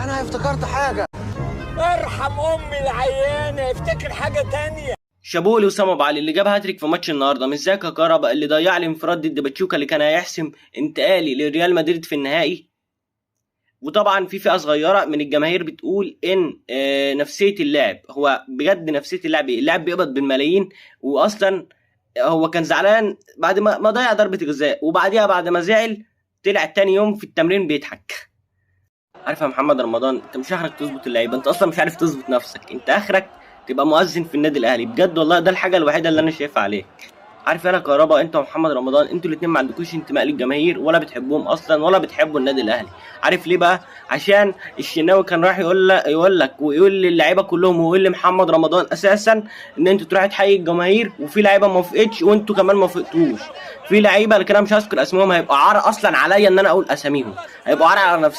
انا افتكرت حاجه. ارحم امي العيانه، افتكر حاجه تانية. شابوه لوسام ابو علي اللي جاب هاتريك في ماتش النهارده، مش زي كهربا اللي ضيع لي انفراد ضد باتشوكا اللي كان هيحسم انتقالي لريال مدريد في النهائي. وطبعا في فئه صغيره من الجماهير بتقول ان نفسيه اللاعب، هو بجد نفسيه اللاعب بيقبض بالملايين، واصلا هو كان زعلان بعد ما ضيع ضربه جزاء، وبعديها بعد ما زعل طلع تاني يوم في التمرين بيضحك. عارف يا محمد رمضان، انت مش اخرك تظبط اللعيبه، انت اصلا مش عارف تظبط نفسك، انت اخرك تبقى مؤذن في النادي الاهلي بجد والله، ده الحاجه الوحيده اللي انا شايفها عليك. عارف انا كهربا، انت ومحمد رمضان انتوا الاثنين ما عندكوش انتماء للجماهير ولا بتحبوهم اصلا ولا بتحبوا النادي الاهلي. عارف ليه بقى؟ عشان الشناوي كان رايح يقول لك ويقول للعيبه كلهم ويقول لمحمد رمضان اساسا ان انتوا تروحوا تحيي الجماهير، وفي لعيبه ما وافقتش وانتوا كمان ما وافقتوش. في لعيبه اللي كده مش هذكر اسمهم هيبقى عار اصلا عليا ان انا اقول اساميهم، هيبقوا عار على نفسهم.